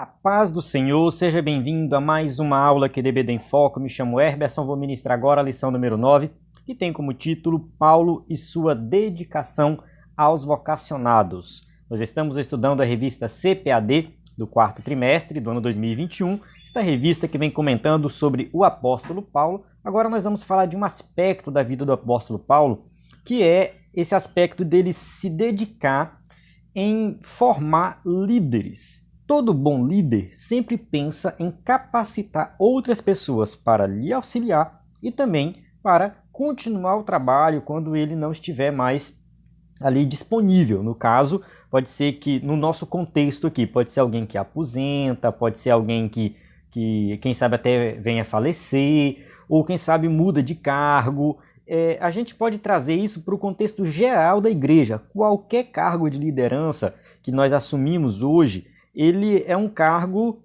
A paz do Senhor, seja bem-vindo a mais uma aula aqui de EBD em Foco. Me chamo Herberson, vou ministrar agora a lição número 9, que tem como título Paulo e sua dedicação aos vocacionados. Nós estamos estudando a revista CPAD do quarto trimestre do ano 2021, esta revista que vem comentando sobre o apóstolo Paulo. Agora nós vamos falar de um aspecto da vida do apóstolo Paulo, que é esse aspecto dele se dedicar em formar líderes. Todo bom líder sempre pensa em capacitar outras pessoas para lhe auxiliar e também para continuar o trabalho quando ele não estiver mais ali disponível. No caso, pode ser que no nosso contexto aqui, pode ser alguém que aposenta, pode ser alguém que quem sabe até venha a falecer, ou quem sabe muda de cargo. A gente pode trazer isso para o contexto geral da igreja. Qualquer cargo de liderança que nós assumimos hoje, ele é um cargo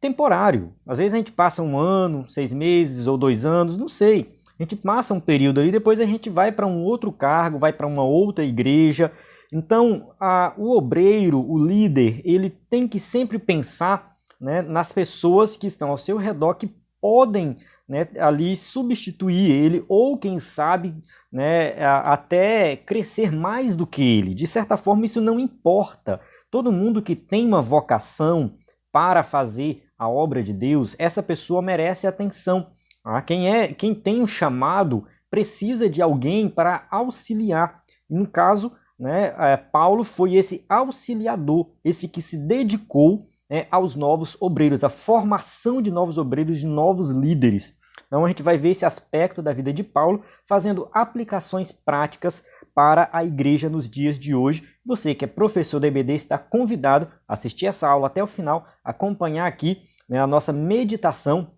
temporário. Às vezes a gente passa 1 ano, 6 meses ou 2 anos, não sei. A gente passa um período ali, depois a gente vai para um outro cargo, vai para uma outra igreja. Então, o obreiro, o líder, ele tem que sempre pensar, né, nas pessoas que estão ao seu redor que podem, né, ali substituir ele ou, quem sabe, né, até crescer mais do que ele. De certa forma, isso não importa. Todo mundo que tem uma vocação para fazer a obra de Deus, essa pessoa merece atenção. Quem tem um chamado precisa de alguém para auxiliar. E no caso, né, Paulo foi esse auxiliador, esse que se dedicou, né, aos novos obreiros, à formação de novos obreiros, de novos líderes. Então a gente vai ver esse aspecto da vida de Paulo fazendo aplicações práticas para a igreja nos dias de hoje. Você que é professor da EBD está convidado a assistir essa aula até o final, acompanhar aqui, né, a nossa meditação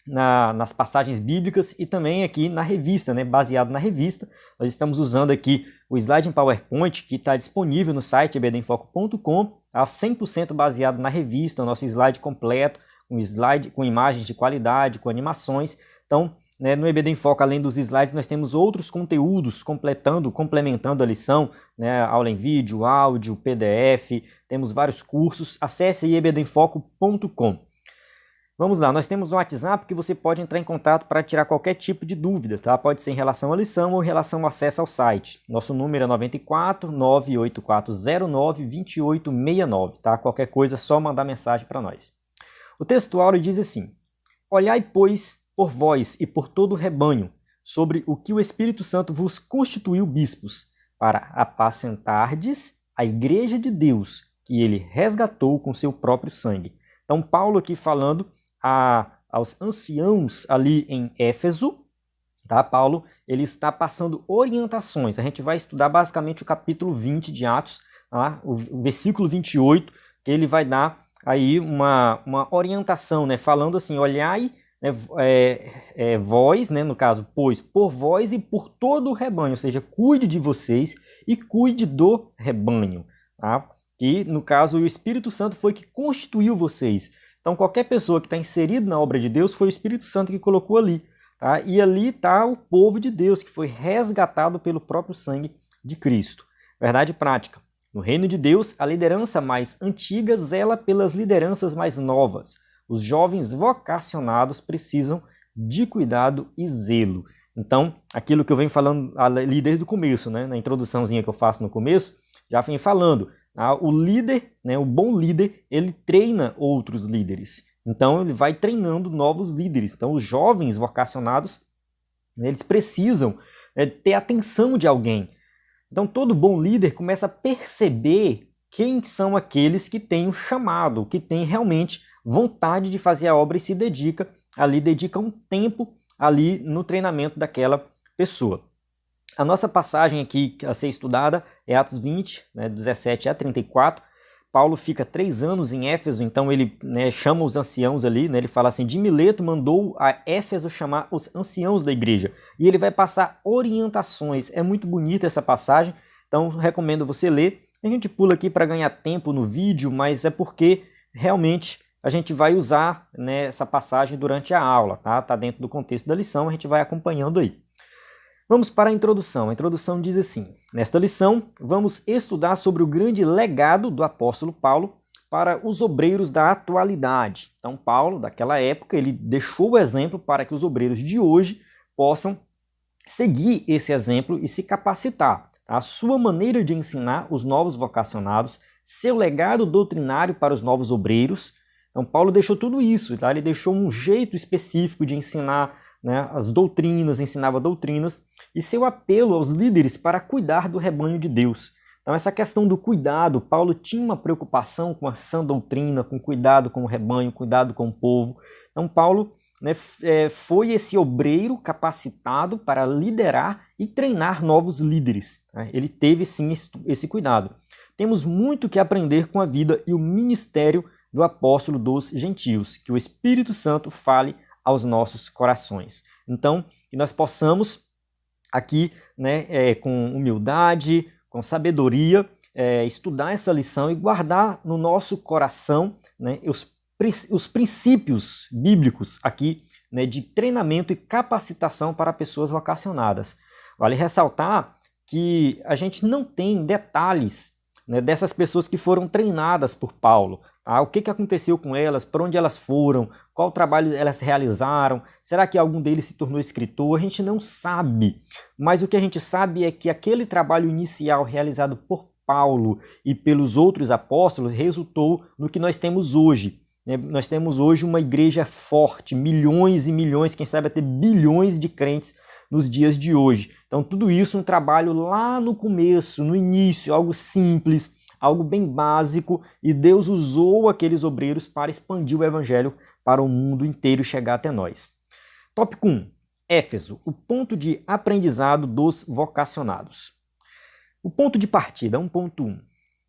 nas passagens bíblicas e também aqui na revista, né, baseado na revista. Nós estamos usando aqui o slide em PowerPoint que está disponível no site ebdemfoco.com, 100% baseado na revista, o nosso slide completo, um slide com imagens de qualidade, com animações. Então, né, no EBD em Foco, além dos slides, nós temos outros conteúdos complementando a lição, né, aula em vídeo, áudio, PDF, temos vários cursos. Acesse aí ebdemfoco.com. Vamos lá, nós temos um WhatsApp que você pode entrar em contato para tirar qualquer tipo de dúvida, tá? Pode ser em relação à lição ou em relação ao acesso ao site. Nosso número é 94 98409 2869, tá? Qualquer coisa é só mandar mensagem para nós. O textuário diz assim: Olhai, pois, por vós e por todo o rebanho, sobre o que o Espírito Santo vos constituiu bispos, para apacentardes a igreja de Deus, que ele resgatou com seu próprio sangue. Então, Paulo aqui falando aos anciãos ali em Éfeso, tá? Paulo ele está passando orientações. A gente vai estudar basicamente o capítulo 20 de Atos, tá? O versículo 28, que ele vai dar aí uma orientação, né? Falando assim: olhai, né, vós, né, no caso, pois, por vós e por todo o rebanho, ou seja, cuide de vocês e cuide do rebanho, tá? E, no caso, o Espírito Santo foi que constituiu vocês. Então, qualquer pessoa que está inserido na obra de Deus foi o Espírito Santo que colocou ali, tá? E ali está o povo de Deus, que foi resgatado pelo próprio sangue de Cristo. Verdade prática. No reino de Deus, a liderança mais antiga zela pelas lideranças mais novas. Os jovens vocacionados precisam de cuidado e zelo. Então, aquilo que eu venho falando ali desde o começo, né? Na introduçãozinha que eu faço no começo, já venho falando. O líder, né, o bom líder, ele treina outros líderes. Então, ele vai treinando novos líderes. Então, os jovens vocacionados, eles precisam ter atenção de alguém. Então, todo bom líder começa a perceber quem são aqueles que têm o chamado, que têm realmente vontade de fazer a obra e se dedica um tempo ali no treinamento daquela pessoa. A nossa passagem aqui a ser estudada é Atos 20, né, 17 a 34. Paulo fica 3 anos em Éfeso, então ele, né, chama os anciãos ali, né, ele fala assim: de Mileto mandou a Éfeso chamar os anciãos da igreja. E ele vai passar orientações. É muito bonita essa passagem, então recomendo você ler. A gente pula aqui para ganhar tempo no vídeo, mas é porque realmente a gente vai usar, né, essa passagem durante a aula, tá? Tá dentro do contexto da lição, a gente vai acompanhando aí. Vamos para a introdução. A introdução diz assim: nesta lição, vamos estudar sobre o grande legado do apóstolo Paulo para os obreiros da atualidade. Então Paulo, daquela época, ele deixou o exemplo para que os obreiros de hoje possam seguir esse exemplo e se capacitar. A sua maneira de ensinar os novos vocacionados, seu legado doutrinário para os novos obreiros. Então Paulo deixou tudo isso, tá? Ele deixou um jeito específico de ensinar, né, as doutrinas, ensinava doutrinas, e seu apelo aos líderes para cuidar do rebanho de Deus. Então essa questão do cuidado, Paulo tinha uma preocupação com a sã doutrina, com cuidado com o rebanho, cuidado com o povo. Então Paulo, né, foi esse obreiro capacitado para liderar e treinar novos líderes. Né? Ele teve sim esse cuidado. Temos muito que aprender com a vida e o ministério do apóstolo dos gentios. Que o Espírito Santo fale aos nossos corações. Então, que nós possamos aqui, né, com humildade, com sabedoria, estudar essa lição e guardar no nosso coração, né, os princípios bíblicos aqui, né, de treinamento e capacitação para pessoas vocacionadas. Vale ressaltar que a gente não tem detalhes, né, dessas pessoas que foram treinadas por Paulo. Tá? O que aconteceu com elas, para onde elas foram, qual trabalho elas realizaram, será que algum deles se tornou escritor? A gente não sabe, mas o que a gente sabe é que aquele trabalho inicial realizado por Paulo e pelos outros apóstolos resultou no que nós temos hoje. Nós temos hoje uma igreja forte, milhões e milhões, quem sabe até bilhões de crentes nos dias de hoje. Então tudo isso um trabalho lá no começo, no início, algo simples, algo bem básico, e Deus usou aqueles obreiros para expandir o evangelho para o mundo inteiro e chegar até nós. Tópico 1. Éfeso, o ponto de aprendizado dos vocacionados. O ponto de partida, 1.1.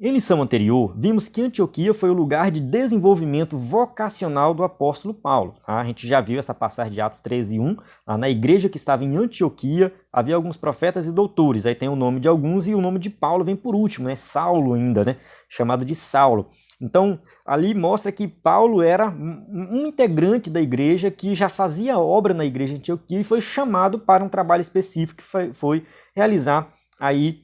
Em lição anterior, vimos que Antioquia foi o lugar de desenvolvimento vocacional do apóstolo Paulo. A gente já viu essa passagem de Atos 13:1. Na igreja que estava em Antioquia, havia alguns profetas e doutores. Aí tem o nome de alguns e o nome de Paulo vem por último, né? Saulo ainda, né? Chamado de Saulo. Então, ali mostra que Paulo era um integrante da igreja que já fazia obra na igreja de Antioquia e foi chamado para um trabalho específico que foi realizar aí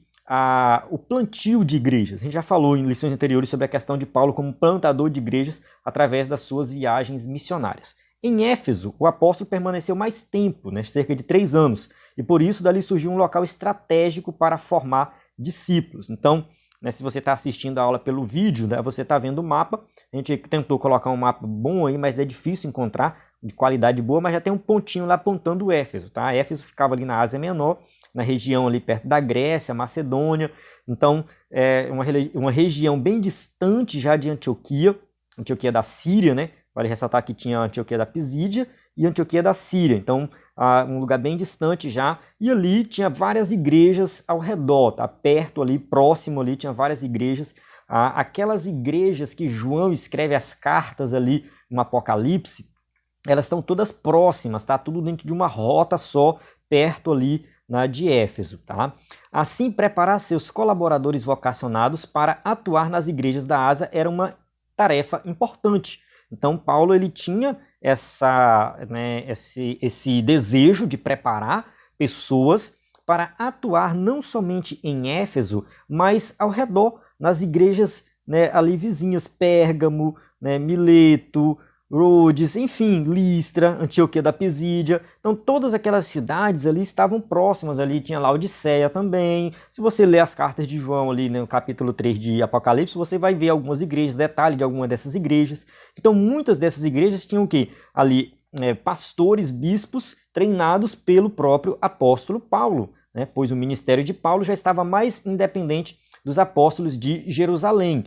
o plantio de igrejas. A gente já falou em lições anteriores sobre a questão de Paulo como plantador de igrejas através das suas viagens missionárias. Em Éfeso, o apóstolo permaneceu mais tempo, né, cerca de 3 anos, e por isso dali surgiu um local estratégico para formar discípulos. Então, né, se você está assistindo a aula pelo vídeo, né, você está vendo o mapa. A gente tentou colocar um mapa bom aí, mas é difícil encontrar, de qualidade boa, mas já tem um pontinho lá apontando Éfeso. Tá? Éfeso ficava ali na Ásia Menor, na região ali perto da Grécia, Macedônia. Então, é uma região bem distante já de Antioquia, Antioquia da Síria, né? Vale ressaltar que tinha a Antioquia da Pisídia e a Antioquia da Síria. Então, um lugar bem distante já. E ali tinha várias igrejas ao redor, tá? Perto ali, próximo ali, tinha várias igrejas. Aquelas igrejas que João escreve as cartas ali no Apocalipse, elas estão todas próximas, tá? Tudo dentro de uma rota só, perto ali de Éfeso, tá? Assim, preparar seus colaboradores vocacionados para atuar nas igrejas da Ásia era uma tarefa importante. Então, Paulo ele tinha esse desejo de preparar pessoas para atuar não somente em Éfeso, mas ao redor, nas igrejas, né, ali vizinhas, Pérgamo, né, Mileto, Rhodes, enfim, Listra, Antioquia da Pisídia. Então todas aquelas cidades ali estavam próximas, ali tinha Laodiceia também. Se você ler as cartas de João ali, né, no capítulo 3 de Apocalipse, você vai ver algumas igrejas, detalhe de alguma dessas igrejas. Então muitas dessas igrejas tinham o quê? Ali pastores, bispos treinados pelo próprio apóstolo Paulo, né, pois o ministério de Paulo já estava mais independente dos apóstolos de Jerusalém.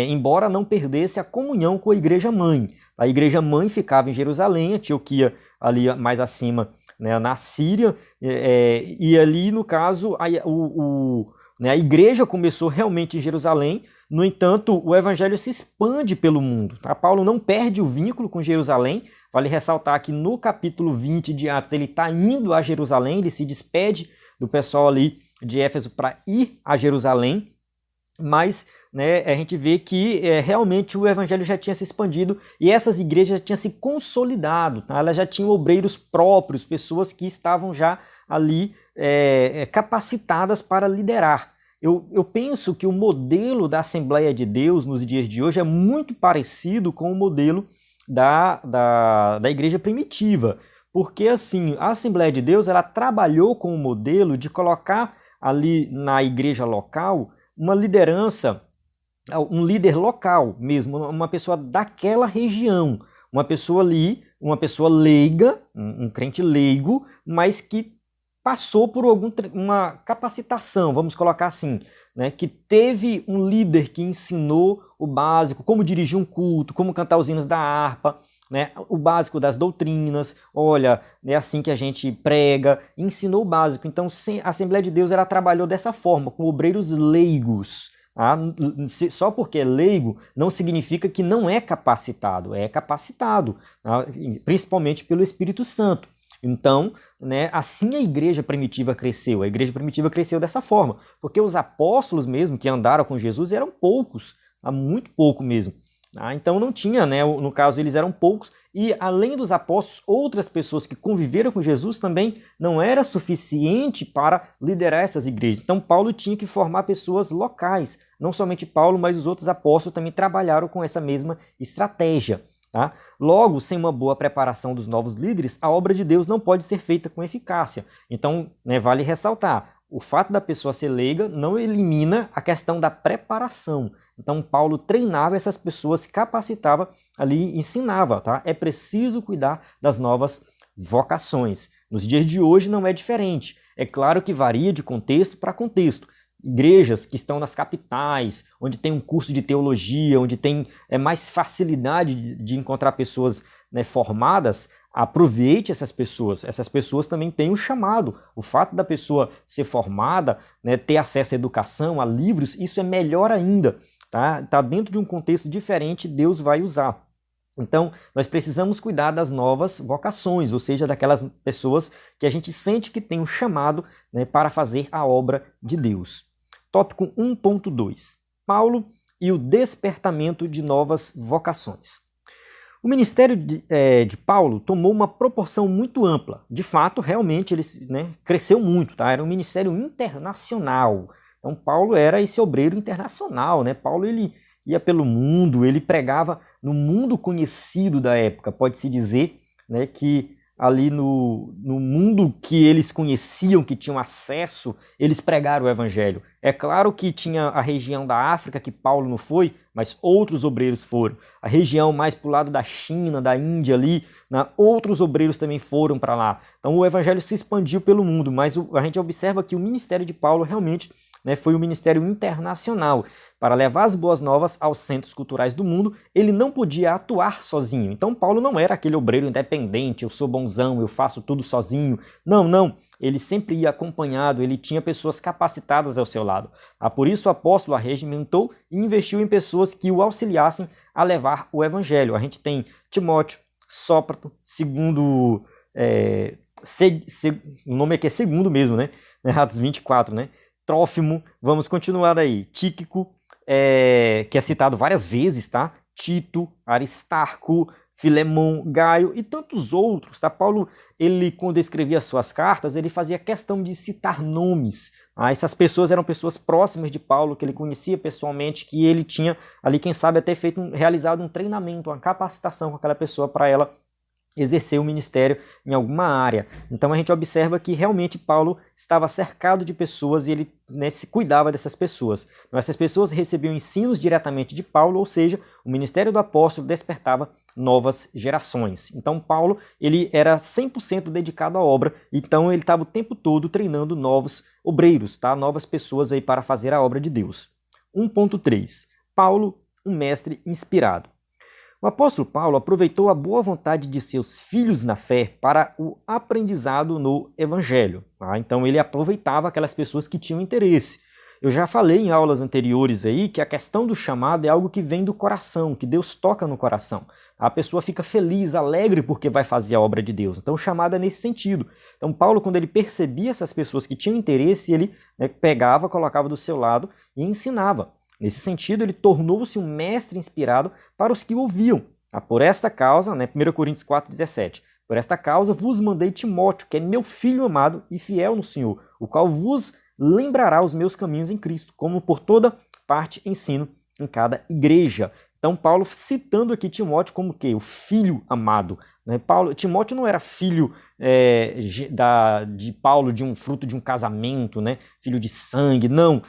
Embora não perdesse a comunhão com a igreja mãe. A igreja mãe ficava em Jerusalém, Antioquia ali mais acima, né, na Síria, e ali no caso a igreja começou realmente em Jerusalém. No entanto, o evangelho se expande pelo mundo. Tá? Paulo não perde o vínculo com Jerusalém. Vale ressaltar que no capítulo 20 de Atos ele está indo a Jerusalém, ele se despede do pessoal ali de Éfeso para ir a Jerusalém, mas né, a gente vê que realmente o evangelho já tinha se expandido e essas igrejas já tinham se consolidado, tá? Elas já tinham obreiros próprios, pessoas que estavam já ali capacitadas para liderar. eu penso que o modelo da Assembleia de Deus nos dias de hoje é muito parecido com o modelo da igreja primitiva. Porque, assim, a Assembleia de Deus, ela trabalhou com o modelo de colocar ali na igreja local uma liderança, um líder local mesmo, uma pessoa daquela região, uma pessoa ali, uma pessoa leiga, um crente leigo, mas que passou por uma capacitação, vamos colocar assim, né, que teve um líder que ensinou o básico, como dirigir um culto, como cantar os hinos da harpa, né, o básico das doutrinas, olha, é assim que a gente prega, ensinou o básico. Então, a Assembleia de Deus ela trabalhou dessa forma, com obreiros leigos. Tá? Só porque é leigo não significa que não é capacitado, tá? Principalmente pelo Espírito Santo. Então, né, assim a igreja primitiva cresceu. A igreja primitiva cresceu dessa forma, porque os apóstolos mesmo que andaram com Jesus eram poucos, tá? Muito pouco mesmo. Então não tinha, né? No caso, eles eram poucos, e além dos apóstolos, outras pessoas que conviveram com Jesus também não era suficiente para liderar essas igrejas. Então Paulo tinha que formar pessoas locais. Não somente Paulo, mas os outros apóstolos também trabalharam com essa mesma estratégia. Tá? Logo, sem uma boa preparação dos novos líderes, a obra de Deus não pode ser feita com eficácia. Então, né, vale ressaltar, o fato da pessoa ser leiga não elimina a questão da preparação. Então, Paulo treinava essas pessoas, capacitava ali, ensinava. Tá? É preciso cuidar das novas vocações. Nos dias de hoje não é diferente. É claro que varia de contexto para contexto. Igrejas que estão nas capitais, onde tem um curso de teologia, onde tem mais facilidade de encontrar pessoas, né, formadas, aproveite essas pessoas. Essas pessoas também têm um chamado. O fato da pessoa ser formada, né, ter acesso à educação, a livros, isso é melhor ainda. Tá dentro de um contexto diferente, Deus vai usar. Então, nós precisamos cuidar das novas vocações, ou seja, daquelas pessoas que a gente sente que tem um chamado, né, para fazer a obra de Deus. Tópico 1.2. Paulo e o despertamento de novas vocações. O ministério de Paulo tomou uma proporção muito ampla. De fato, realmente, ele, né, cresceu muito. Tá? Era um ministério internacional. Então, Paulo era esse obreiro internacional. Né? Paulo ele ia pelo mundo, ele pregava no mundo conhecido da época. Pode-se dizer, né, que ali no mundo que eles conheciam, que tinham acesso, eles pregaram o evangelho. É claro que tinha a região da África, que Paulo não foi, mas outros obreiros foram. A região mais para o lado da China, da Índia ali, né, outros obreiros também foram para lá. Então o evangelho se expandiu pelo mundo, mas a gente observa que o ministério de Paulo realmente, né, foi um ministério internacional. Para levar as boas novas aos centros culturais do mundo, ele não podia atuar sozinho. Então Paulo não era aquele obreiro independente, eu sou bonzão, eu faço tudo sozinho. Não. Ele sempre ia acompanhado, ele tinha pessoas capacitadas ao seu lado. Por isso o apóstolo arregimentou e investiu em pessoas que o auxiliassem a levar o evangelho. A gente tem Timóteo, Sópater, segundo... o nome aqui é segundo mesmo, né? Atos 24, né? Trófimo, vamos continuar daí. Tíquico, que é citado várias vezes, tá? Tito, Aristarco, Filemão, Gaio e tantos outros, tá? Paulo, ele quando escrevia suas cartas, ele fazia questão de citar nomes. Essas pessoas eram pessoas próximas de Paulo, que ele conhecia pessoalmente, que ele tinha ali, quem sabe, até realizado um treinamento, uma capacitação com aquela pessoa para ela exercer o ministério em alguma área. Então a gente observa que realmente Paulo estava cercado de pessoas e ele, né, se cuidava dessas pessoas. Então, essas pessoas recebiam ensinos diretamente de Paulo, ou seja, o ministério do apóstolo despertava novas gerações. Então Paulo ele era 100% dedicado à obra, então ele estava o tempo todo treinando novos obreiros, tá? Novas pessoas aí para fazer a obra de Deus. 1.3. Paulo, um mestre inspirado. O apóstolo Paulo aproveitou a boa vontade de seus filhos na fé para o aprendizado no evangelho. Então ele aproveitava aquelas pessoas que tinham interesse. Eu já falei em aulas anteriores aí que a questão do chamado é algo que vem do coração, que Deus toca no coração. A pessoa fica feliz, alegre porque vai fazer a obra de Deus. Então o chamado é nesse sentido. Então Paulo, quando ele percebia essas pessoas que tinham interesse, ele, né, pegava, colocava do seu lado e ensinava. Nesse sentido, ele tornou-se um mestre inspirado para os que o ouviam. Por esta causa, né, 1 Coríntios 4,17, por esta causa vos mandei Timóteo, que é meu filho amado e fiel no Senhor, o qual vos lembrará os meus caminhos em Cristo, como por toda parte ensino em cada igreja. Então, Paulo citando aqui Timóteo como que? O filho amado. Né? Timóteo não era filho de Paulo de um fruto de um casamento, né? Filho de sangue, não.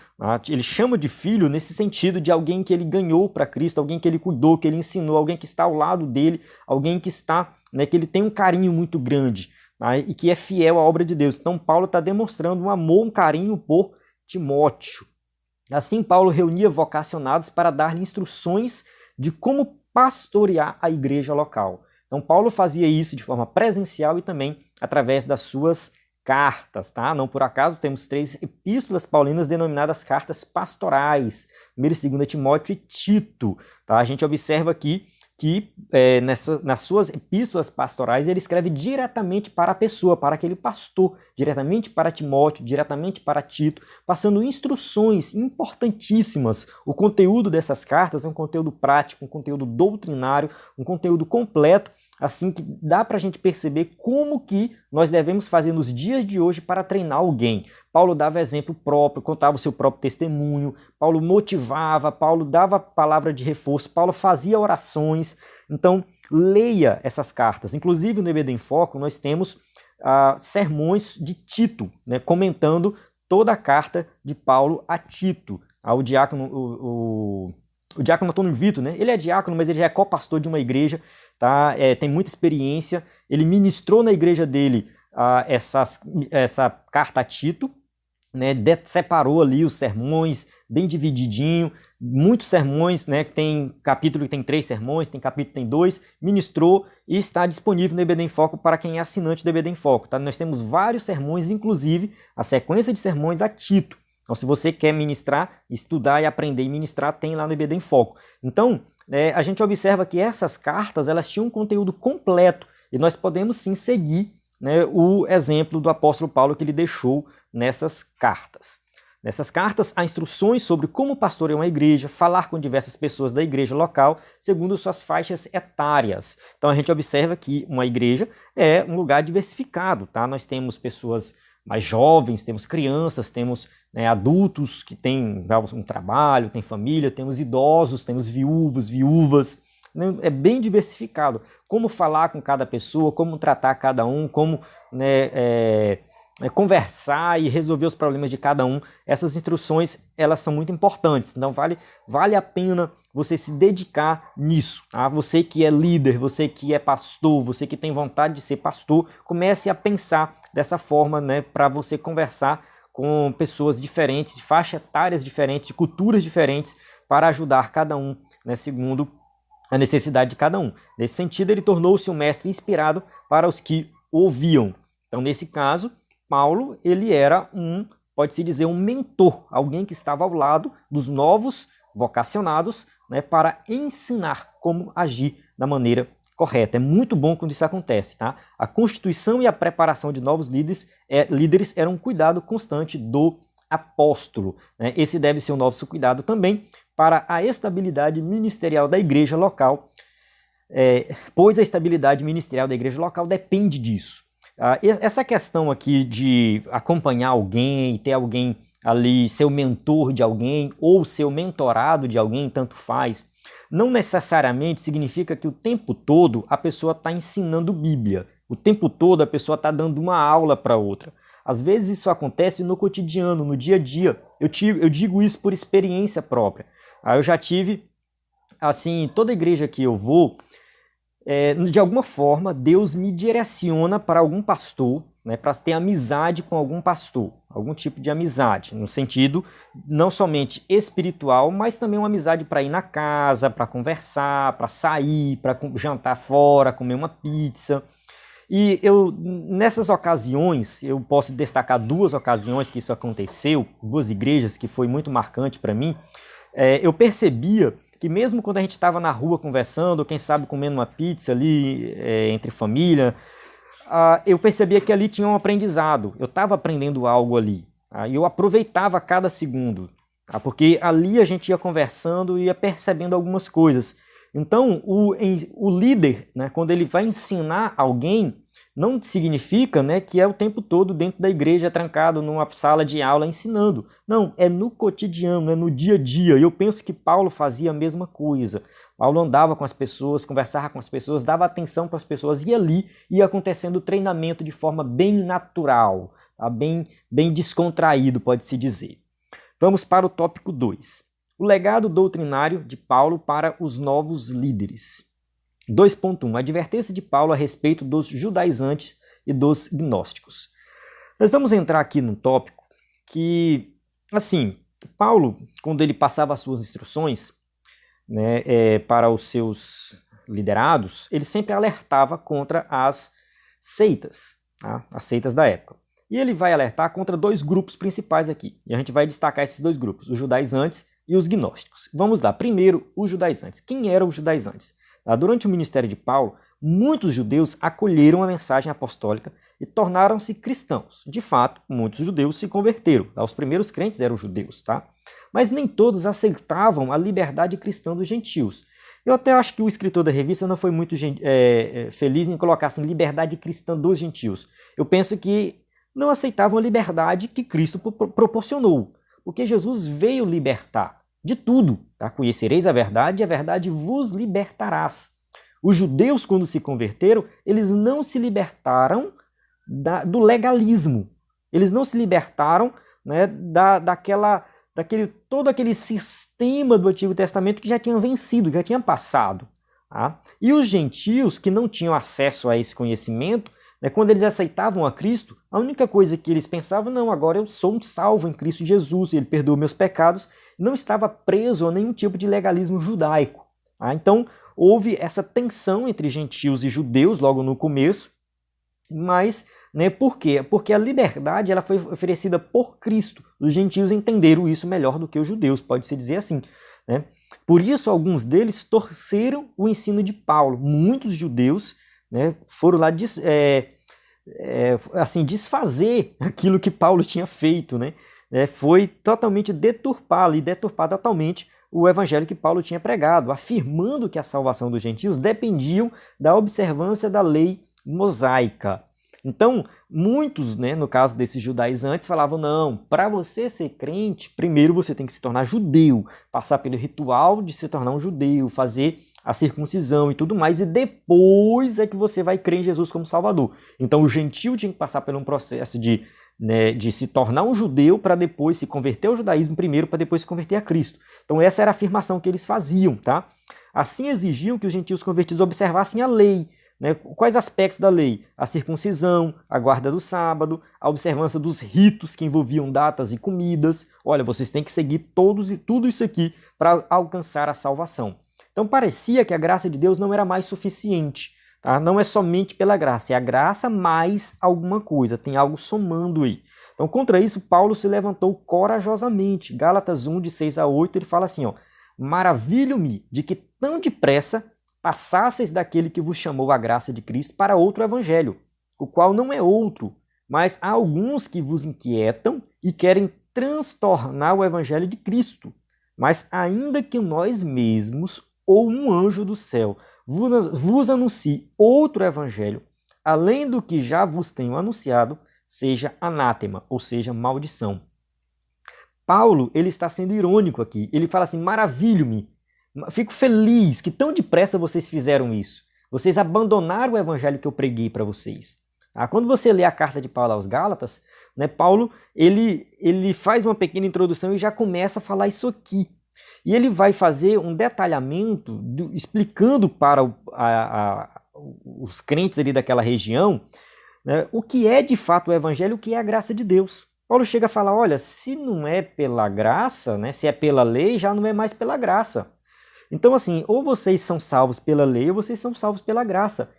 Ele chama de filho nesse sentido de alguém que ele ganhou para Cristo, alguém que ele cuidou, que ele ensinou, alguém que está ao lado dele, alguém que está, né, que ele tem um carinho muito grande, tá? E que é fiel à obra de Deus. Então, Paulo está demonstrando um amor, um carinho por Timóteo. Assim, Paulo reunia vocacionados para dar-lhe instruções de como pastorear a igreja local. Então, Paulo fazia isso de forma presencial e também através das suas cartas, tá? Não por acaso temos 3 epístolas paulinas denominadas cartas pastorais, 1ª e 2ª Timóteo e Tito, tá? A gente observa aqui que nas suas epístolas pastorais ele escreve diretamente para a pessoa, para aquele pastor, diretamente para Timóteo, diretamente para Tito, passando instruções importantíssimas. O conteúdo dessas cartas é um conteúdo prático, um conteúdo doutrinário, um conteúdo completo, assim que dá para a gente perceber como que nós devemos fazer nos dias de hoje para treinar alguém. Paulo dava exemplo próprio, contava o seu próprio testemunho, Paulo motivava, Paulo dava palavra de reforço, Paulo fazia orações. Então, leia essas cartas. Inclusive, no EBD em Foco, nós temos sermões de Tito, né, comentando toda a carta de Paulo a Tito, ao diácono, o diácono Antônio Vitor, né? Ele é diácono, mas ele já é co-pastor de uma igreja, tá? Tem muita experiência. Ele ministrou na igreja dele essa carta a Tito, né? Separou ali os sermões, bem divididinho, muitos sermões, né? Tem capítulo que tem 3 sermões, tem capítulo que tem 2, ministrou e está disponível no EBD em Foco para quem é assinante do EBD em Foco, tá? Nós temos vários sermões, inclusive a sequência de sermões a Tito. Então, se você quer ministrar, estudar e aprender e ministrar, tem lá no EBD em Foco. Então, a gente observa que essas cartas, elas tinham um conteúdo completo e nós podemos sim seguir, né, o exemplo do apóstolo Paulo que ele deixou nessas cartas. Nessas cartas, há instruções sobre como pastorear uma igreja, falar com diversas pessoas da igreja local, segundo suas faixas etárias. Então, a gente observa que uma igreja é um lugar diversificado, tá? Nós temos pessoas mais jovens, temos crianças, temos, né, adultos que têm um trabalho, têm família, temos idosos, temos viúvos, viúvas, né? É bem diversificado. Como falar com cada pessoa, como tratar cada um, como, né, conversar e resolver os problemas de cada um. Essas instruções, elas são muito importantes. Então vale a pena você se dedicar nisso. Tá? Você que é líder, você que é pastor, você que tem vontade de ser pastor, comece a pensar dessa forma, né, para você conversar com pessoas diferentes, de faixas etárias diferentes, de culturas diferentes, para ajudar cada um, né, segundo a necessidade de cada um. Nesse sentido, ele tornou-se um mestre inspirado para os que ouviam. Então, nesse caso, Paulo, ele era pode-se dizer, um mentor, alguém que estava ao lado dos novos vocacionados, né, para ensinar como agir da maneira correta. É muito bom quando isso acontece, tá? A constituição e a preparação de novos líderes eram um cuidado constante do apóstolo, né? Esse deve ser o nosso cuidado também para a estabilidade ministerial da igreja local, pois a estabilidade ministerial da igreja local depende disso. Essa questão aqui de acompanhar alguém, ter alguém ali, ser o mentor de alguém ou ser o mentorado de alguém, tanto faz, não necessariamente significa que o tempo todo a pessoa está ensinando Bíblia. O tempo todo a pessoa está dando uma aula para outra. Às vezes isso acontece no cotidiano, no dia a dia. Eu digo isso por experiência própria. Eu já tive, assim, toda igreja que eu vou, de alguma forma, Deus me direciona para algum pastor, né, para ter amizade com algum pastor, algum tipo de amizade, no sentido não somente espiritual, mas também uma amizade para ir na casa, para conversar, para sair, para jantar fora, comer uma pizza. E nessas ocasiões, eu posso destacar 2 ocasiões que isso aconteceu, 2 igrejas que foi muito marcante para mim. Eu percebia que mesmo quando a gente estava na rua conversando, quem sabe comendo uma pizza ali entre família, eu percebia que ali tinha um aprendizado, eu estava aprendendo algo ali, e eu aproveitava cada segundo, porque ali a gente ia conversando e ia percebendo algumas coisas. Então, o líder, né, quando ele vai ensinar alguém, não significa, né, que é o tempo todo dentro da igreja, trancado numa sala de aula ensinando. Não, é no cotidiano, é no dia a dia. E eu penso que Paulo fazia a mesma coisa. Paulo andava com as pessoas, conversava com as pessoas, dava atenção para as pessoas, e ali ia acontecendo o treinamento de forma bem natural, tá? bem descontraído, pode-se dizer. Vamos para o tópico 2. O legado doutrinário de Paulo para os novos líderes. 2.1. Advertência de Paulo a respeito dos judaizantes e dos gnósticos. Nós vamos entrar aqui num tópico que, assim, Paulo, quando ele passava as suas instruções, né, para os seus liderados, ele sempre alertava contra as seitas, tá? As seitas da época. E ele vai alertar contra dois grupos principais aqui. E a gente vai destacar esses dois grupos, os judaizantes e os gnósticos. Vamos lá. Primeiro, os judaizantes. Quem eram os judaizantes? Durante o ministério de Paulo, muitos judeus acolheram a mensagem apostólica e tornaram-se cristãos. De fato, muitos judeus se converteram. Os primeiros crentes eram judeus, tá? Mas nem todos aceitavam a liberdade cristã dos gentios. Eu até acho que o escritor da revista não foi muito feliz em colocar assim, liberdade cristã dos gentios. Eu penso que não aceitavam a liberdade que Cristo proporcionou, porque Jesus veio libertar de tudo. Tá? Conhecereis a verdade e a verdade vos libertarás. Os judeus, quando se converteram, eles não se libertaram do legalismo. Eles não se libertaram, né, todo aquele sistema do Antigo Testamento que já tinha vencido, já tinha passado. Tá? E os gentios que não tinham acesso a esse conhecimento, né, quando eles aceitavam a Cristo, a única coisa que eles pensavam, não, agora eu sou um salvo em Cristo Jesus, ele perdoou meus pecados, não estava preso a nenhum tipo de legalismo judaico. Tá? Então, houve essa tensão entre gentios e judeus logo no começo, mas, né, por quê? Porque a liberdade ela foi oferecida por Cristo. Os gentios entenderam isso melhor do que os judeus, pode-se dizer assim. Né? Por isso, alguns deles torceram o ensino de Paulo. Muitos judeus, né, foram lá assim, desfazer aquilo que Paulo tinha feito. Né? Foi totalmente deturpar totalmente o evangelho que Paulo tinha pregado, afirmando que a salvação dos gentios dependiam da observância da lei mosaica. Então, muitos, né, no caso desses judaizantes, falavam, não, para você ser crente, primeiro você tem que se tornar judeu, passar pelo ritual de se tornar um judeu, fazer a circuncisão e tudo mais, e depois é que você vai crer em Jesus como Salvador. Então, o gentio tinha que passar por um processo de se tornar um judeu para depois se converter ao judaísmo primeiro, para depois se converter a Cristo. Então, essa era a afirmação que eles faziam, tá? Assim exigiam que os gentios convertidos observassem a lei. Né? Quais aspectos da lei? A circuncisão, a guarda do sábado, a observância dos ritos que envolviam datas e comidas. Olha, vocês têm que seguir tudo isso aqui para alcançar a salvação. Então parecia que a graça de Deus não era mais suficiente. Tá? Não é somente pela graça, é a graça mais alguma coisa, tem algo somando aí. Então contra isso, Paulo se levantou corajosamente. Gálatas 1, de 6 a 8, ele fala assim, ó, maravilho-me de que tão depressa passasseis daquele que vos chamou a graça de Cristo para outro evangelho, o qual não é outro, mas há alguns que vos inquietam e querem transtornar o evangelho de Cristo. Mas ainda que nós mesmos ou um anjo do céu vos anuncie outro evangelho, além do que já vos tenho anunciado, seja anátema, ou seja, maldição. Paulo, ele está sendo irônico aqui. Ele fala assim, maravilho-me, fico feliz que tão depressa vocês fizeram isso. Vocês abandonaram o evangelho que eu preguei para vocês. Quando você lê a carta de Paulo aos Gálatas, né, Paulo ele faz uma pequena introdução e já começa a falar isso aqui. E ele vai fazer um detalhamento explicando para os crentes ali daquela região, né, o que é de fato o evangelho, o que é a graça de Deus. Paulo chega a falar, olha, se não é pela graça, né, se é pela lei, já não é mais pela graça. Então, assim, ou vocês são salvos pela lei ou vocês são salvos pela graça.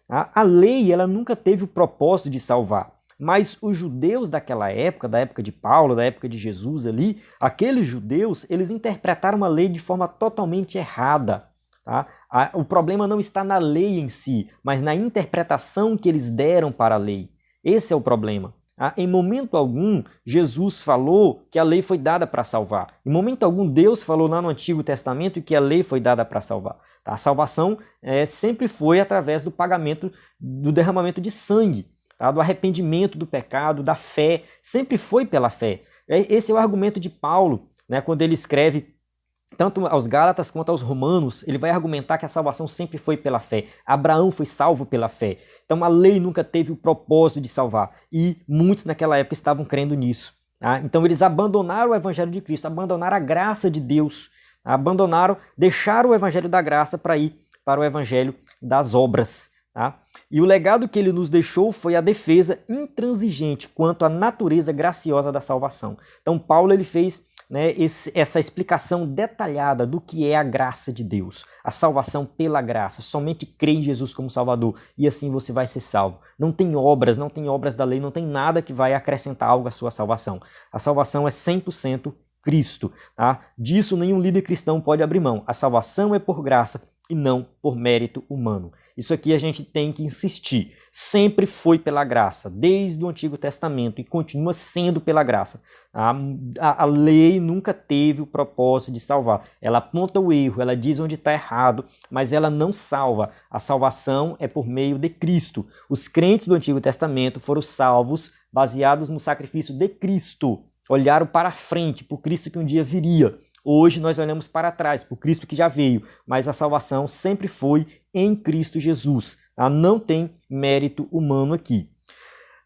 A lei, ela nunca teve o propósito de salvar. Mas os judeus daquela época, da época de Paulo, da época de Jesus ali, aqueles judeus, eles interpretaram a lei de forma totalmente errada. Tá? O problema não está na lei em si, mas na interpretação que eles deram para a lei. Esse é o problema. Em momento algum, Jesus falou que a lei foi dada para salvar. Em momento algum, Deus falou lá no Antigo Testamento que a lei foi dada para salvar. Tá? A salvação sempre foi através do pagamento, do derramamento de sangue, tá? Do arrependimento do pecado, da fé, sempre foi pela fé. Esse é o argumento de Paulo, né, quando ele escreve tanto aos Gálatas quanto aos Romanos, ele vai argumentar que a salvação sempre foi pela fé. Abraão foi salvo pela fé. Então a lei nunca teve o propósito de salvar. E muitos naquela época estavam crendo nisso. Tá? Então eles abandonaram o evangelho de Cristo, abandonaram a graça de Deus, deixaram o evangelho da graça para ir para o evangelho das obras. Tá? E o legado que ele nos deixou foi a defesa intransigente quanto à natureza graciosa da salvação. Então Paulo ele fez essa explicação detalhada do que é a graça de Deus, a salvação pela graça, somente crê em Jesus como Salvador e assim você vai ser salvo. Não tem obras da lei, não tem nada que vai acrescentar algo à sua salvação. A salvação é 100% Cristo. Tá? Disso nenhum líder cristão pode abrir mão. A salvação é por graça e não por mérito humano. Isso aqui a gente tem que insistir. Sempre foi pela graça, desde o Antigo Testamento, e continua sendo pela graça. A lei nunca teve o propósito de salvar. Ela aponta o erro, ela diz onde está errado, mas ela não salva. A salvação é por meio de Cristo. Os crentes do Antigo Testamento foram salvos baseados no sacrifício de Cristo. Olharam para frente, por Cristo que um dia viria. Hoje nós olhamos para trás, por Cristo que já veio, mas a salvação sempre foi em Cristo Jesus. Tá? Não tem mérito humano aqui.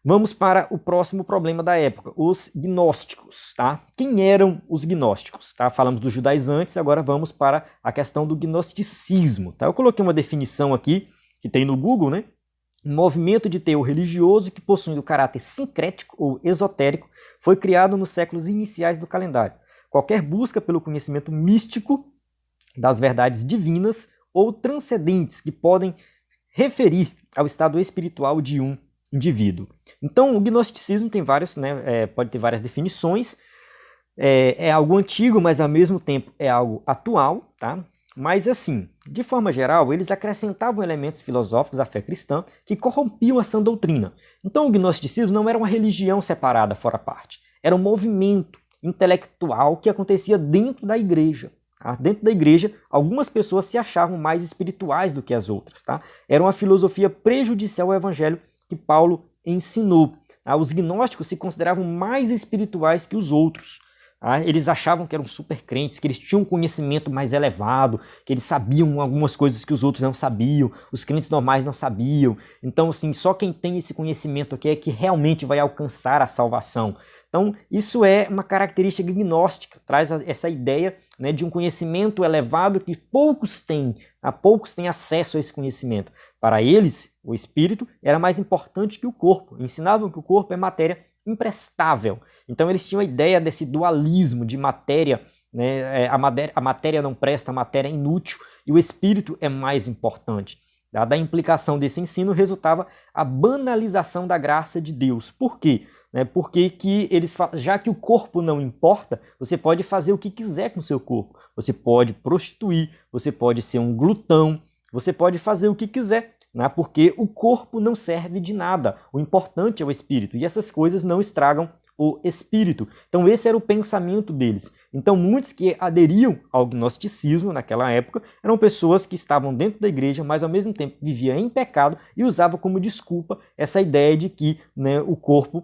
Vamos para o próximo problema da época, os gnósticos. Tá? Quem eram os gnósticos? Tá? Falamos dos judaizantes, agora vamos para a questão do gnosticismo. Tá? Eu coloquei uma definição aqui, que tem no Google, né? Um movimento de teor religioso que possui o caráter sincrético ou esotérico, foi criado nos séculos iniciais do calendário. Qualquer busca pelo conhecimento místico das verdades divinas ou transcendentes que podem referir ao estado espiritual de um indivíduo. Então, o gnosticismo tem pode ter várias definições. É algo antigo, mas ao mesmo tempo é algo atual, tá? Mas assim, de forma geral, eles acrescentavam elementos filosóficos à fé cristã que corrompiam a sã doutrina. Então, o gnosticismo não era uma religião separada fora parte, era um movimento intelectual que acontecia dentro da igreja. Tá? Dentro da igreja, algumas pessoas se achavam mais espirituais do que as outras. Tá? Era uma filosofia prejudicial ao evangelho que Paulo ensinou. Tá? Os gnósticos se consideravam mais espirituais que os outros. Tá? Eles achavam que eram super crentes, que eles tinham um conhecimento mais elevado, que eles sabiam algumas coisas que os outros não sabiam, os crentes normais não sabiam. Então, assim, só quem tem esse conhecimento aqui é que realmente vai alcançar a salvação. Então, isso é uma característica gnóstica, traz essa ideia, né, de um conhecimento elevado que poucos têm acesso a esse conhecimento. Para eles, o espírito era mais importante que o corpo. Ensinavam que o corpo é matéria imprestável. Então, eles tinham a ideia desse dualismo de matéria, né, a matéria não presta, a matéria é inútil, e o espírito é mais importante. Da implicação desse ensino resultava a banalização da graça de Deus. Por quê? Porque que eles falam, já que o corpo não importa, você pode fazer o que quiser com o seu corpo. Você pode prostituir, você pode ser um glutão, você pode fazer o que quiser, né? Porque o corpo não serve de nada. O importante é o espírito, e essas coisas não estragam o espírito. Então esse era o pensamento deles. Então muitos que aderiam ao gnosticismo naquela época eram pessoas que estavam dentro da igreja, mas ao mesmo tempo viviam em pecado e usavam como desculpa essa ideia de que, né, o corpo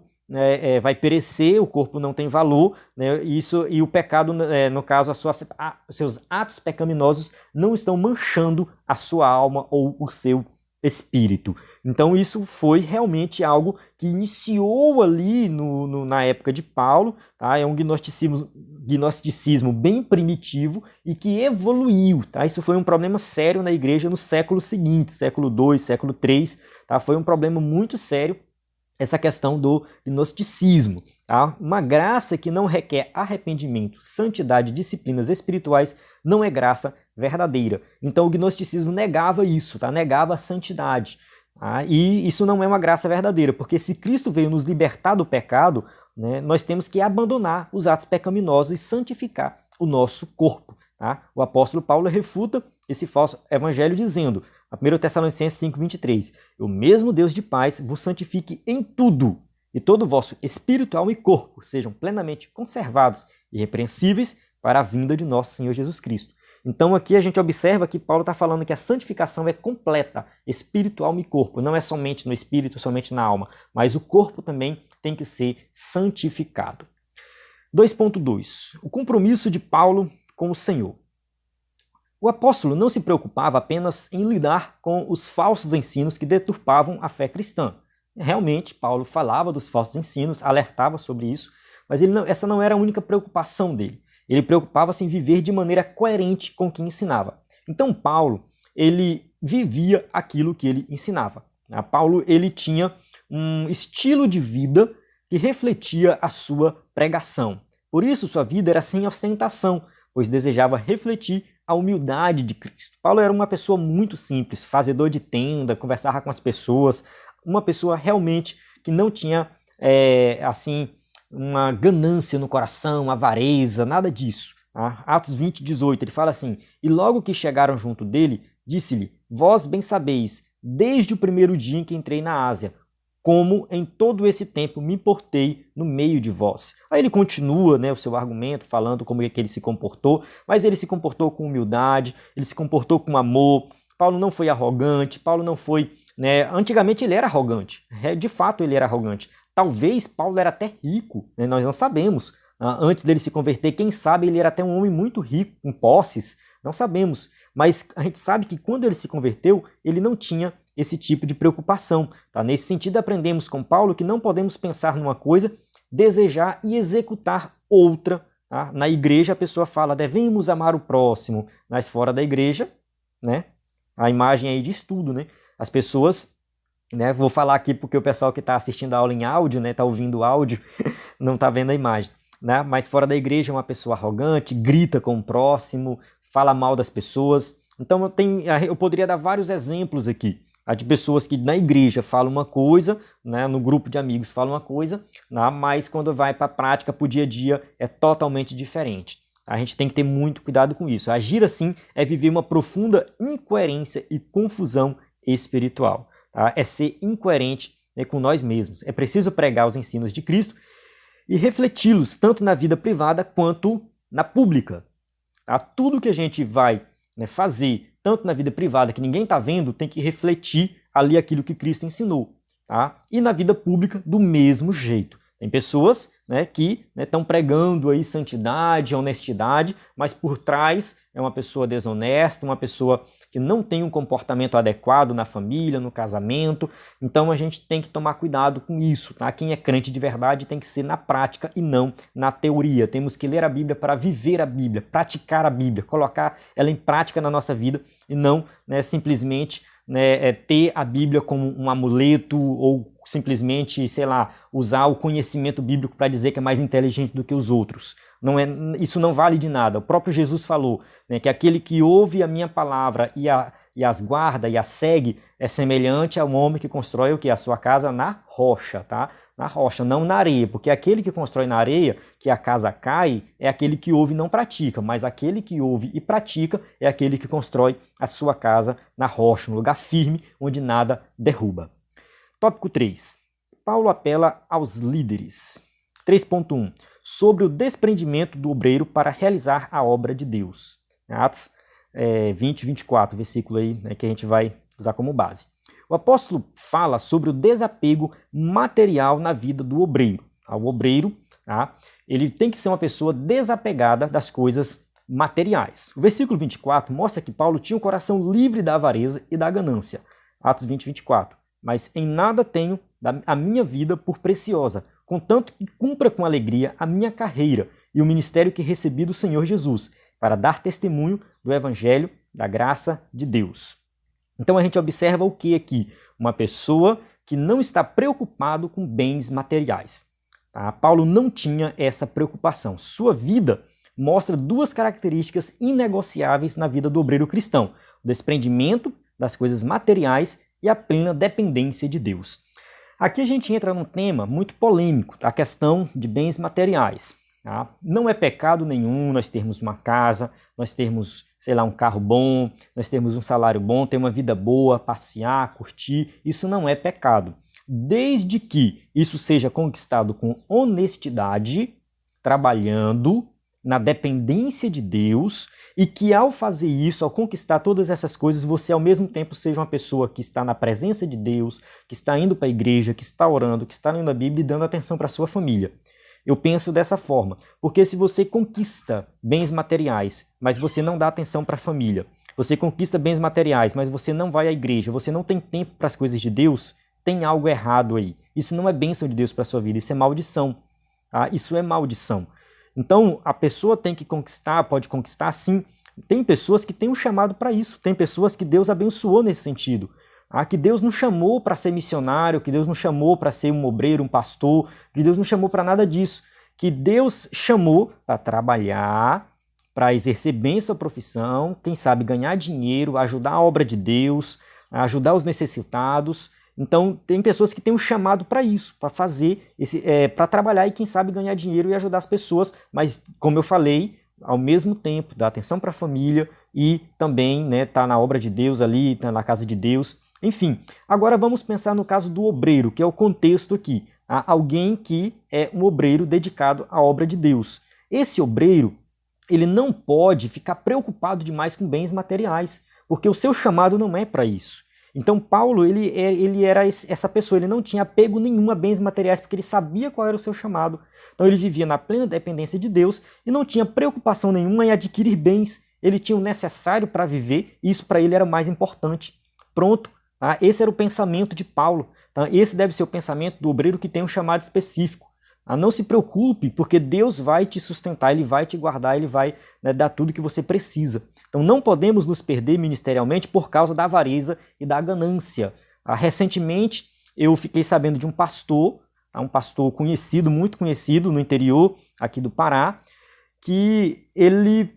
vai perecer, o corpo não tem valor, né, e o pecado, no caso, os seus atos pecaminosos não estão manchando a sua alma ou o seu espírito. Então isso foi realmente algo que iniciou ali na época de Paulo, tá? É um gnosticismo bem primitivo e que evoluiu. Tá? Isso foi um problema sério na igreja no século seguinte, século II, século III. Tá? Foi um problema muito sério essa questão do gnosticismo. Tá? Uma graça que não requer arrependimento, santidade, disciplinas espirituais, não é graça verdadeira. Então o gnosticismo negava isso, tá? Negava a santidade. Tá? E isso não é uma graça verdadeira, porque se Cristo veio nos libertar do pecado, né, nós temos que abandonar os atos pecaminosos e santificar o nosso corpo. Tá? O apóstolo Paulo refuta esse falso evangelho dizendo, a 1 Tessalonicenses 5,23, o mesmo Deus de paz vos santifique em tudo, e todo o vosso espírito, alma e corpo sejam plenamente conservados e irrepreensíveis para a vinda de nosso Senhor Jesus Cristo. Então aqui a gente observa que Paulo está falando que a santificação é completa, espírito, alma e corpo. Não é somente no espírito, somente na alma, mas o corpo também tem que ser santificado. 2.2. O compromisso de Paulo com o Senhor. O apóstolo não se preocupava apenas em lidar com os falsos ensinos que deturpavam a fé cristã. Realmente, Paulo falava dos falsos ensinos, alertava sobre isso, mas essa não era a única preocupação dele. Ele preocupava-se em viver de maneira coerente com o que ensinava. Então, Paulo, ele vivia aquilo que ele ensinava. Paulo, ele tinha um estilo de vida que refletia a sua pregação. Por isso, sua vida era sem ostentação, pois desejava refletir a humildade de Cristo. Paulo era uma pessoa muito simples, fazedor de tenda, conversava com as pessoas, uma pessoa realmente que não tinha, uma ganância no coração, avareza, nada disso. Tá? Atos 20, 18, ele fala assim: e logo que chegaram junto dele, disse-lhe: vós bem sabeis, desde o primeiro dia em que entrei na Ásia, como em todo esse tempo me portei no meio de vós. Aí ele continua, o seu argumento, falando como é que ele se comportou, mas ele se comportou com humildade, ele se comportou com amor. Paulo não foi arrogante, Paulo não foi... Antigamente ele era arrogante, de fato ele era arrogante. Talvez Paulo era até rico, nós não sabemos. Antes dele se converter, quem sabe ele era até um homem muito rico, com posses, não sabemos. Mas a gente sabe que quando ele se converteu, ele não tinha esse tipo de preocupação. Tá? Nesse sentido, aprendemos com Paulo que não podemos pensar numa coisa, desejar e executar outra. Tá? Na igreja a pessoa fala, devemos amar o próximo, mas fora da igreja, a imagem aí diz tudo, As pessoas, vou falar aqui porque o pessoal que está assistindo a aula em áudio, está ouvindo o áudio, não está vendo a imagem. Mas fora da igreja é uma pessoa arrogante, grita com o próximo, fala mal das pessoas. Então eu poderia dar vários exemplos aqui. De pessoas que na igreja falam uma coisa, no grupo de amigos falam uma coisa, mas quando vai para a prática, para o dia a dia, é totalmente diferente. A gente tem que ter muito cuidado com isso. Agir assim é viver uma profunda incoerência e confusão espiritual. Tá? É ser incoerente com nós mesmos. É preciso pregar os ensinos de Cristo e refleti-los tanto na vida privada quanto na pública. Tá? Tudo que a gente vai fazer, tanto na vida privada, que ninguém está vendo, tem que refletir ali aquilo que Cristo ensinou. Tá? E na vida pública, do mesmo jeito. Tem pessoas que estão pregando aí santidade, honestidade, mas por trás é uma pessoa desonesta, uma pessoa que não tem um comportamento adequado na família, no casamento. Então a gente tem que tomar cuidado com isso. Tá? Quem é crente de verdade tem que ser na prática e não na teoria. Temos que ler a Bíblia para viver a Bíblia, praticar a Bíblia, colocar ela em prática na nossa vida e não simplesmente ter a Bíblia como um amuleto ou simplesmente, usar o conhecimento bíblico para dizer que é mais inteligente do que os outros. Isso não vale de nada. O próprio Jesus falou que aquele que ouve a minha palavra e as guarda e as segue é semelhante a um homem que constrói a sua casa na rocha, tá? Na rocha, não na areia, porque aquele que constrói na areia, que a casa cai, é aquele que ouve e não pratica, mas aquele que ouve e pratica é aquele que constrói a sua casa na rocha, um lugar firme onde nada derruba. Tópico 3. Paulo apela aos líderes. 3.1. Sobre o desprendimento do obreiro para realizar a obra de Deus. Atos 20, 24, versículo aí que a gente vai usar como base. O apóstolo fala sobre o desapego material na vida do obreiro. O obreiro, ele tem que ser uma pessoa desapegada das coisas materiais. O versículo 24 mostra que Paulo tinha o coração livre da avareza e da ganância. Atos 20, 24. Mas em nada tenho a minha vida por preciosa, contanto que cumpra com alegria a minha carreira e o ministério que recebi do Senhor Jesus, para dar testemunho do Evangelho da graça de Deus. Então a gente observa o que aqui? Uma pessoa que não está preocupado com bens materiais. Tá? Paulo não tinha essa preocupação. Sua vida mostra duas características inegociáveis na vida do obreiro cristão: o desprendimento das coisas materiais e a plena dependência de Deus. Aqui a gente entra num tema muito polêmico, a questão de bens materiais. Tá? Não é pecado nenhum nós termos uma casa, nós termos, um carro bom, nós termos um salário bom, ter uma vida boa, passear, curtir. Isso não é pecado. Desde que isso seja conquistado com honestidade, trabalhando, na dependência de Deus e que ao fazer isso, ao conquistar todas essas coisas, você ao mesmo tempo seja uma pessoa que está na presença de Deus, que está indo para a igreja, que está orando, que está lendo a Bíblia e dando atenção para a sua família. Eu penso dessa forma, porque se você conquista bens materiais, mas você não dá atenção para a família, você conquista bens materiais, mas você não vai à igreja, você não tem tempo para as coisas de Deus, tem algo errado aí. Isso não é bênção de Deus para a sua vida, isso é maldição. Tá? Isso é maldição. Então, a pessoa tem que conquistar, pode conquistar sim. Tem pessoas que têm um chamado para isso, tem pessoas que Deus abençoou nesse sentido. Que Deus não chamou para ser missionário, que Deus não chamou para ser um obreiro, um pastor, que Deus não chamou para nada disso. Que Deus chamou para trabalhar, para exercer bem sua profissão, quem sabe ganhar dinheiro, ajudar a obra de Deus, ajudar os necessitados. Então, tem pessoas que têm um chamado para isso, para fazer, para trabalhar e quem sabe ganhar dinheiro e ajudar as pessoas, mas, como eu falei, ao mesmo tempo, dar atenção para a família e também tá na obra de Deus ali, tá na casa de Deus. Enfim, agora vamos pensar no caso do obreiro, que é o contexto aqui. Alguém que é um obreiro dedicado à obra de Deus. Esse obreiro, ele não pode ficar preocupado demais com bens materiais, porque o seu chamado não é para isso. Então Paulo, ele era essa pessoa, ele não tinha apego nenhum a bens materiais, porque ele sabia qual era o seu chamado. Então ele vivia na plena dependência de Deus e não tinha preocupação nenhuma em adquirir bens. Ele tinha o necessário para viver e isso para ele era o mais importante. Pronto. Esse era o pensamento de Paulo. Esse deve ser o pensamento do obreiro que tem um chamado específico. Não se preocupe, porque Deus vai te sustentar, Ele vai te guardar, Ele vai dar tudo que você precisa. Então não podemos nos perder ministerialmente por causa da avareza e da ganância. Recentemente eu fiquei sabendo de um pastor conhecido, muito conhecido no interior aqui do Pará, que ele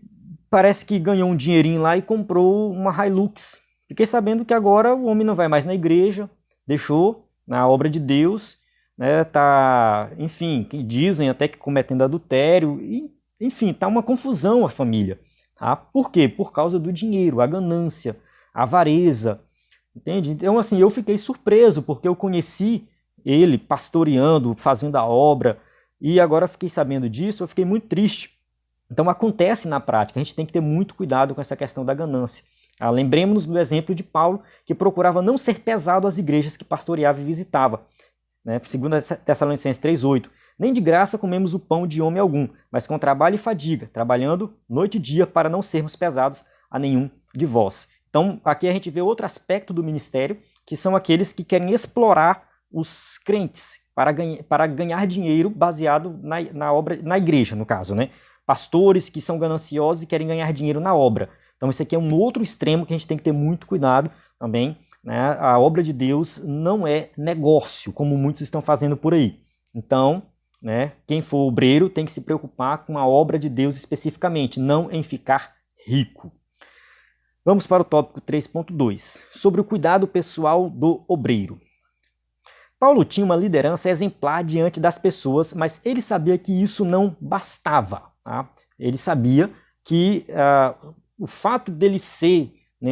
parece que ganhou um dinheirinho lá e comprou uma Hilux. Fiquei sabendo que agora o homem não vai mais na igreja, deixou na obra de Deus, enfim, dizem até que cometendo adultério, enfim, tá uma confusão a família. Por quê? Por causa do dinheiro, a ganância, a avareza, entende? Então, assim, eu fiquei surpreso, porque eu conheci ele pastoreando, fazendo a obra, e agora fiquei sabendo disso, eu fiquei muito triste. Então acontece na prática, a gente tem que ter muito cuidado com essa questão da ganância. Lembremos-nos do exemplo de Paulo, que procurava não ser pesado às igrejas que pastoreava e visitava. 2 Tessalonicenses 3,8. Nem de graça comemos o pão de homem algum, mas com trabalho e fadiga, trabalhando noite e dia para não sermos pesados a nenhum de vós. Então, aqui a gente vê outro aspecto do ministério, que são aqueles que querem explorar os crentes para ganhar dinheiro baseado na obra, na igreja, no caso, Pastores que são gananciosos e querem ganhar dinheiro na obra. Então, isso aqui é um outro extremo que a gente tem que ter muito cuidado também. A obra de Deus não é negócio, como muitos estão fazendo por aí. Então, quem for obreiro tem que se preocupar com a obra de Deus especificamente, não em ficar rico. Vamos para o tópico 3.2, sobre o cuidado pessoal do obreiro. Paulo tinha uma liderança exemplar diante das pessoas, mas ele sabia que isso não bastava. Ele sabia que o fato dele ser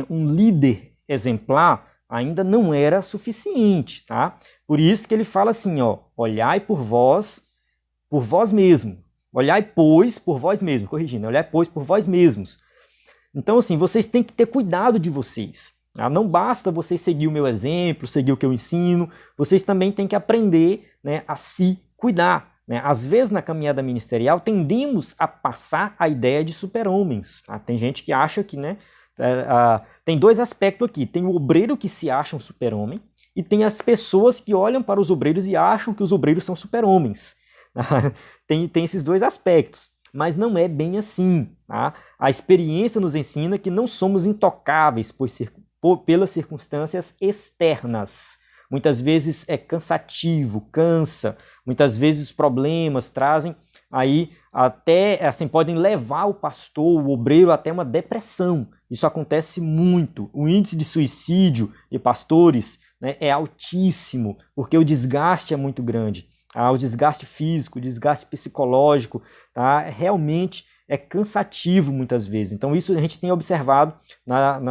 um líder exemplar ainda não era suficiente, Por isso que ele fala assim, olhai por vós mesmos. Olhai, pois, por vós mesmos. Corrigindo, olhai, pois, por vós mesmos. Então, assim, vocês têm que ter cuidado de vocês. Não basta vocês seguir o meu exemplo, seguir o que eu ensino. Vocês também têm que aprender a se cuidar. Às vezes, na caminhada ministerial, tendemos a passar a ideia de super-homens. Tem gente que acha que, tem dois aspectos aqui. Tem o obreiro que se acha um super-homem e tem as pessoas que olham para os obreiros e acham que os obreiros são super-homens. Tem esses dois aspectos, mas não é bem assim. A experiência nos ensina que não somos intocáveis pelas circunstâncias externas. Muitas vezes é cansativo, cansa. Muitas vezes os problemas trazem aí até, assim, podem levar o pastor, o obreiro, até uma depressão. Isso acontece muito. O índice de suicídio de pastores é altíssimo, porque o desgaste é muito grande. O desgaste físico, o desgaste psicológico, realmente é cansativo muitas vezes. Então isso a gente tem observado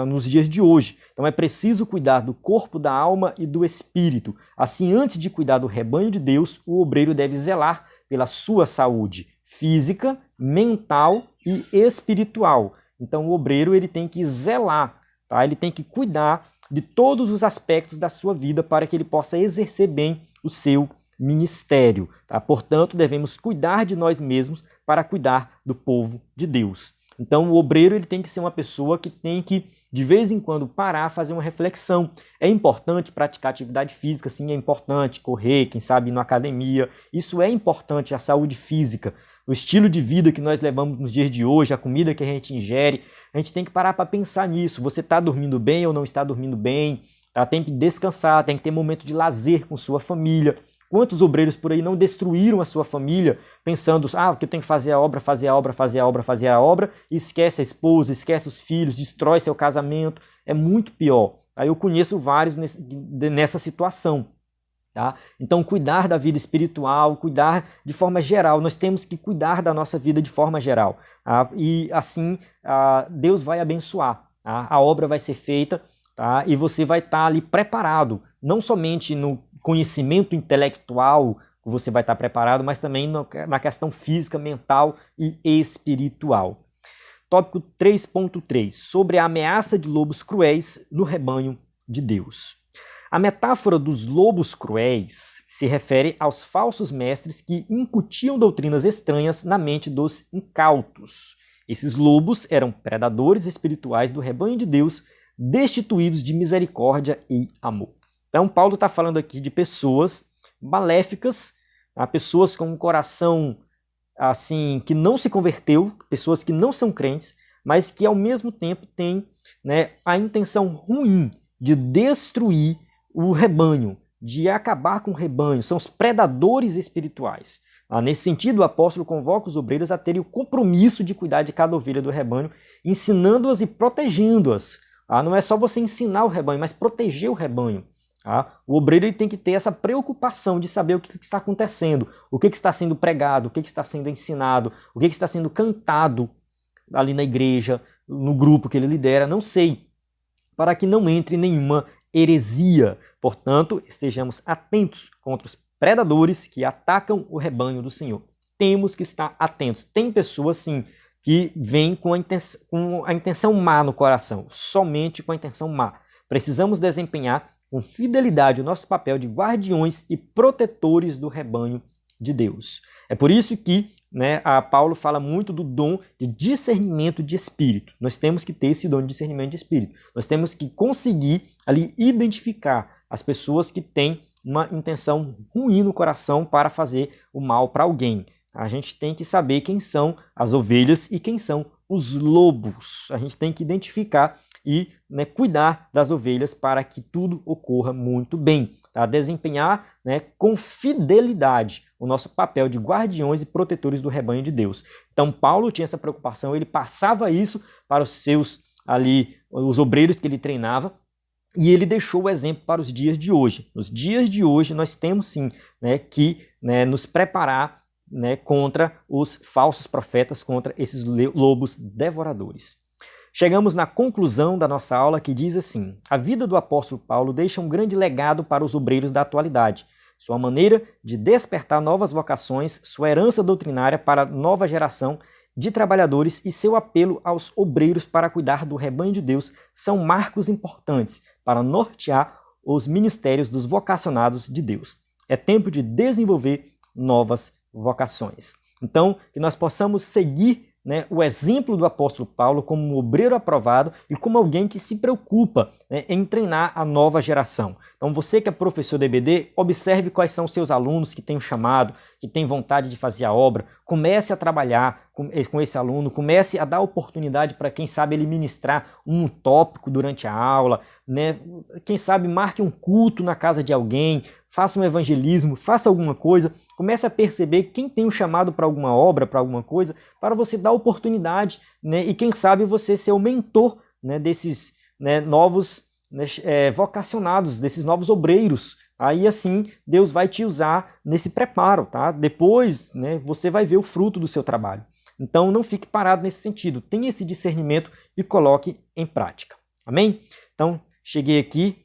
nos dias de hoje. Então é preciso cuidar do corpo, da alma e do espírito. Assim, antes de cuidar do rebanho de Deus, o obreiro deve zelar pela sua saúde física, mental e espiritual. Então o obreiro ele tem que zelar, tá? Ele tem que cuidar de todos os aspectos da sua vida para que ele possa exercer bem o seu ministério. Tá? Portanto, devemos cuidar de nós mesmos para cuidar do povo de Deus. Então o obreiro ele tem que ser uma pessoa que tem que, de vez em quando, parar, fazer uma reflexão. É importante praticar atividade física, sim, é importante correr, quem sabe ir na academia. Isso é importante, a saúde física. O estilo de vida que nós levamos nos dias de hoje, a comida que a gente ingere, a gente tem que parar para pensar nisso. Você está dormindo bem ou não está dormindo bem? Tá? Tem que descansar, tem que ter momento de lazer com sua família. Quantos obreiros por aí não destruíram a sua família pensando, que eu tenho que fazer a obra, fazer a obra, fazer a obra, fazer a obra, e esquece a esposa, esquece os filhos, destrói seu casamento. É muito pior. Eu conheço vários nessa situação. Tá? Então, cuidar da vida espiritual, cuidar de forma geral, nós temos que cuidar da nossa vida de forma geral. Tá? E assim, Deus vai abençoar, tá? A obra vai ser feita, tá? E você vai estar ali preparado, não somente no conhecimento intelectual, você vai estar preparado, mas também na questão física, mental e espiritual. Tópico 3.3, sobre a ameaça de lobos cruéis no rebanho de Deus. A metáfora dos lobos cruéis se refere aos falsos mestres que incutiam doutrinas estranhas na mente dos incautos. Esses lobos eram predadores espirituais do rebanho de Deus, destituídos de misericórdia e amor. Então, Paulo está falando aqui de pessoas maléficas, pessoas com um coração assim que não se converteu, pessoas que não são crentes, mas que ao mesmo tempo têm, né, a intenção ruim de destruir o rebanho, de acabar com o rebanho. São os predadores espirituais. Nesse sentido, o apóstolo convoca os obreiros a terem o compromisso de cuidar de cada ovelha do rebanho, ensinando-as e protegendo-as. Não é só você ensinar o rebanho, mas proteger o rebanho. O obreiro ele tem que ter essa preocupação de saber o que está acontecendo, o que está sendo pregado, o que está sendo ensinado, o que está sendo cantado ali na igreja, no grupo que ele lidera, não sei, para que não entre nenhuma heresia. Portanto, estejamos atentos contra os predadores que atacam o rebanho do Senhor. Temos que estar atentos. Tem pessoas, sim, que vêm com a intenção má no coração, somente com a intenção má. Precisamos desempenhar com fidelidade o nosso papel de guardiões e protetores do rebanho de Deus. É por isso que, né, Paulo fala muito do dom de discernimento de espírito. Nós temos que ter esse dom de discernimento de espírito. Nós temos que conseguir ali identificar as pessoas que têm uma intenção ruim no coração para fazer o mal para alguém. A gente tem que saber quem são as ovelhas e quem são os lobos. A gente tem que identificar e, né, cuidar das ovelhas para que tudo ocorra muito bem. Tá? Desempenhar, né, com fidelidade o nosso papel de guardiões e protetores do rebanho de Deus. Então Paulo tinha essa preocupação, ele passava isso para os seus os obreiros que ele treinava, e ele deixou o exemplo para os dias de hoje. Nos dias de hoje nós temos sim, né, que, né, nos preparar, né, contra os falsos profetas, contra esses lobos devoradores. Chegamos na conclusão da nossa aula, que diz assim: a vida do apóstolo Paulo deixa um grande legado para os obreiros da atualidade. Sua maneira de despertar novas vocações, sua herança doutrinária para a nova geração de trabalhadores e seu apelo aos obreiros para cuidar do rebanho de Deus são marcos importantes para nortear os ministérios dos vocacionados de Deus. É tempo de desenvolver novas vocações. Então, que nós possamos seguir, né, o exemplo do apóstolo Paulo como um obreiro aprovado e como alguém que se preocupa, né, em treinar a nova geração. Então você que é professor de EBD, observe quais são os seus alunos que têm o chamado, que têm vontade de fazer a obra, comece a trabalhar com esse aluno, comece a dar oportunidade para quem sabe ele ministrar um tópico durante a aula, né? Quem sabe marque um culto na casa de alguém, faça um evangelismo, faça alguma coisa, comece a perceber quem tem um chamado para alguma obra, para alguma coisa, para você dar oportunidade, né? E quem sabe você ser o mentor, né, desses, né, novos, né, vocacionados, desses novos obreiros. Aí assim Deus vai te usar nesse preparo, tá? Depois, né, você vai ver o fruto do seu trabalho. Então não fique parado nesse sentido, tenha esse discernimento e coloque em prática. Amém? Então cheguei aqui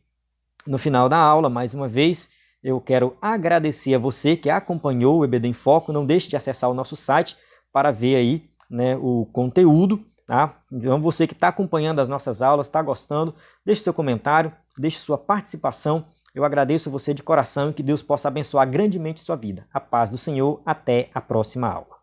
no final da aula, mais uma vez. Eu quero agradecer a você que acompanhou o EBD em Foco. Não deixe de acessar o nosso site para ver aí, né, o conteúdo, tá? Então você que está acompanhando as nossas aulas, está gostando, deixe seu comentário, deixe sua participação. Eu agradeço você de coração e que Deus possa abençoar grandemente sua vida. A paz do Senhor, até a próxima aula.